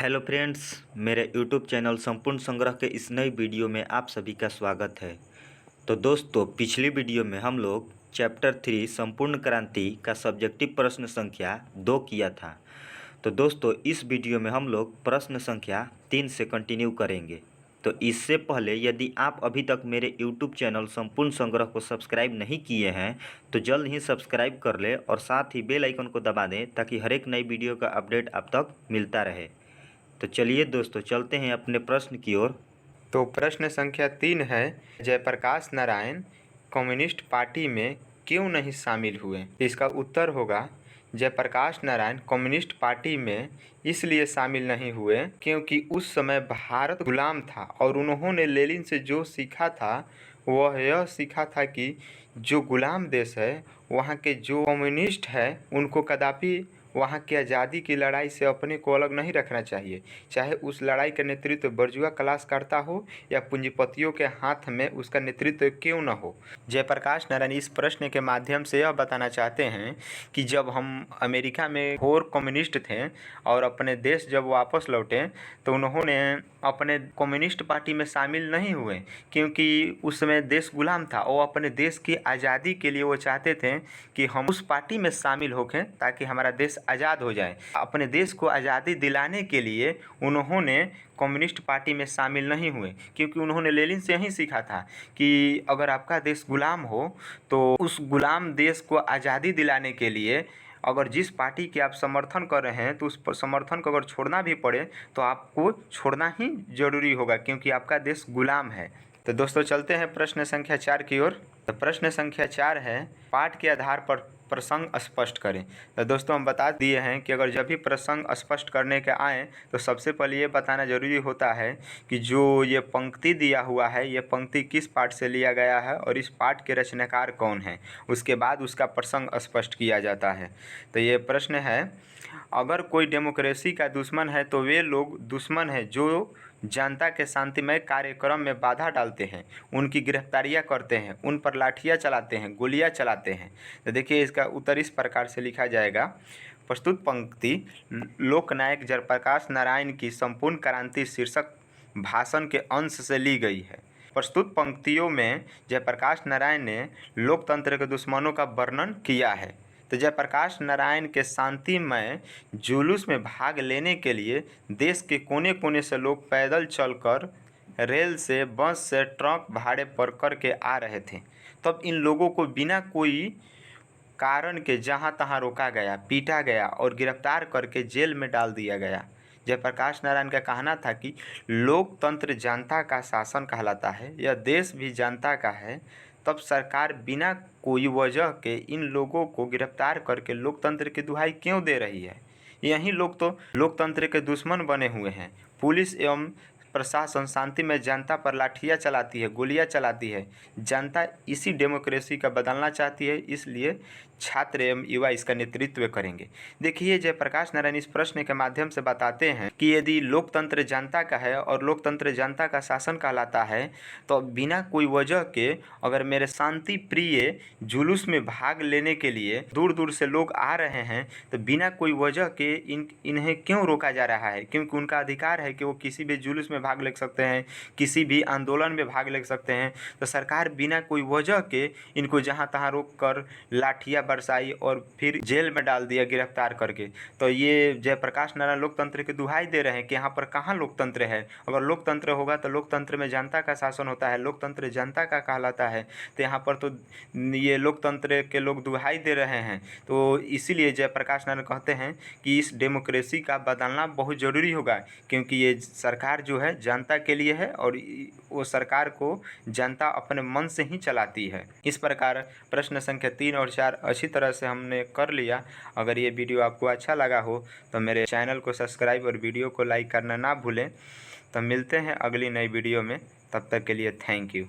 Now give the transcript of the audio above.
Hello friends, मेरे YouTube channel संपूर्ण संग्रह के इस नई वीडियो में आप सभी का स्वागत है। तो दोस्तों, पिछली वीडियो में हम लोग चैप्टर 3 संपूर्ण क्रांति का सब्जेक्टिव प्रश्न संख्या 2 किया था। तो दोस्तों, इस वीडियो में हम लोग प्रश्न संख्या 3 से कंटिन्यू करेंगे। तो इससे पहले यदि आप अभी तक मेरे यूट्यूब चैनल संपूर्ण संग्रह को सब्सक्राइब नहीं किए हैं तो जल्द ही सब्सक्राइब कर लें और साथ ही बेल आइकन को दबा दें ताकि हर एक नई वीडियो का अपडेट आप तक मिलता रहे। तो चलिए दोस्तों, चलते हैं अपने प्रश्न की ओर। तो प्रश्न संख्या 3 है, जयप्रकाश नारायण कम्युनिस्ट पार्टी में क्यों नहीं शामिल हुए। इसका उत्तर होगा जयप्रकाश नारायण कम्युनिस्ट पार्टी में इसलिए शामिल नहीं हुए क्योंकि उस समय भारत गुलाम था और उन्होंने लेनिन से जो सीखा था वह यह सीखा था कि जो गुलाम देश है वहाँ के जो कम्युनिस्ट है उनको कदापि वहाँ की आज़ादी की लड़ाई से अपने को अलग नहीं रखना चाहिए, चाहे उस लड़ाई का नेतृत्व बर्जुआ क्लास करता हो या पूंजीपतियों के हाथ में उसका नेतृत्व क्यों न हो। जयप्रकाश नारायण इस प्रश्न के माध्यम से यह बताना चाहते हैं कि जब हम अमेरिका में घोर कम्युनिस्ट थे और अपने देश जब वापस लौटे तो उन्होंने अपने कम्युनिस्ट पार्टी में शामिल नहीं हुए क्योंकि उस समय देश गुलाम था और अपने देश की आज़ादी के लिए वो चाहते थे कि हम उस पार्टी में शामिल होकर ताकि हमारा देश आज़ाद हो जाए। अपने देश को आज़ादी दिलाने के लिए उन्होंने कम्युनिस्ट पार्टी में शामिल नहीं हुए क्योंकि उन्होंने लेनिन से यही सीखा था कि अगर आपका देश गुलाम हो तो उस गुलाम देश को आज़ादी दिलाने के लिए अगर जिस पार्टी के आप समर्थन कर रहे हैं तो उस समर्थन को अगर छोड़ना भी पड़े तो आपको छोड़ना ही ज़रूरी होगा क्योंकि आपका देश गुलाम है। तो दोस्तों, चलते हैं प्रश्न संख्या 4 की ओर। तो प्रश्न संख्या 4 है, पाठ के आधार पर प्रसंग स्पष्ट करें। तो दोस्तों, हम बता दिए हैं कि अगर जब भी प्रसंग स्पष्ट करने के आए तो सबसे पहले ये बताना जरूरी होता है कि जो ये पंक्ति दिया हुआ है ये पंक्ति किस पाठ से लिया गया है और इस पाठ के रचनाकार कौन है, उसके बाद उसका प्रसंग स्पष्ट किया जाता है। तो ये प्रश्न है, अगर कोई डेमोक्रेसी का दुश्मन है तो वे लोग दुश्मन हैं जो जनता के शांतिमय कार्यक्रम में बाधा डालते हैं, उनकी गिरफ्तारियां करते हैं, उन पर लाठियां चलाते हैं, गोलियां चलाते हैं। तो देखिए, इसका उत्तर इस प्रकार से लिखा जाएगा। प्रस्तुत पंक्ति लोकनायक जयप्रकाश नारायण की संपूर्ण क्रांति शीर्षक भाषण के अंश से ली गई है। प्रस्तुत पंक्तियों में जयप्रकाश नारायण ने लोकतंत्र के दुश्मनों का वर्णन किया है। तो जयप्रकाश नारायण के शांतिमय जुलूस में भाग लेने के लिए देश के कोने कोने से लोग पैदल चलकर, रेल से, बस से, ट्रक भाड़े पर करके आ रहे थे। तब इन लोगों को बिना कोई कारण के जहां तहां रोका गया, पीटा गया और गिरफ्तार करके जेल में डाल दिया गया। जयप्रकाश नारायण का कहना था कि लोकतंत्र जनता का शासन कहलाता है, यह देश भी जनता का है। तब सरकार बिना कोई वजह के इन लोगों को गिरफ्तार करके लोकतंत्र की दुहाई क्यों दे रही है। यही लोग तो लोकतंत्र के दुश्मन बने हुए हैं। पुलिस एवं प्रशासन शांति में जनता पर लाठियां चलाती है, गोलियां चलाती है। जनता इसी डेमोक्रेसी का बदलना चाहती है, इसलिए छात्र एवं युवा इसका नेतृत्व करेंगे। देखिए, जयप्रकाश नारायण इस प्रश्न के माध्यम से बताते हैं कि यदि लोकतंत्र जनता का है और लोकतंत्र जनता का शासन कहलाता है तो बिना कोई वजह के अगर मेरे शांति प्रिय जुलूस में भाग लेने के लिए दूर दूर से लोग आ रहे हैं तो बिना कोई वजह के इन्हें क्यों रोका जा रहा है, क्योंकि उनका अधिकार है कि वो किसी भी जुलूस में भाग ले सकते हैं, किसी भी आंदोलन में भाग ले सकते हैं। तो सरकार बिना कोई वजह के इनको जहां तहां रोक कर लाठियां बरसाई और फिर जेल में डाल दिया गिरफ्तार करके। तो ये जयप्रकाश नारायण लोकतंत्र की दुहाई दे रहे हैं कि यहाँ पर कहाँ लोकतंत्र है। अगर लोकतंत्र होगा तो लोकतंत्र में जनता का शासन होता है, लोकतंत्र जनता का कहलाता है। तो यहाँ पर तो ये लोकतंत्र के लोग दुहाई दे रहे हैं। तो इसीलिए जयप्रकाश नारायण कहते हैं कि इस डेमोक्रेसी का बदलना बहुत ज़रूरी होगा क्योंकि ये सरकार जो है जनता के लिए है और वो सरकार को जनता अपने मन से ही चलाती है। इस प्रकार प्रश्न संख्या 3 और 4 अच्छी तरह से हमने कर लिया। अगर ये वीडियो आपको अच्छा लगा हो तो मेरे चैनल को सब्सक्राइब और वीडियो को लाइक करना ना भूलें। तो मिलते हैं अगली नई वीडियो में, तब तक के लिए थैंक यू।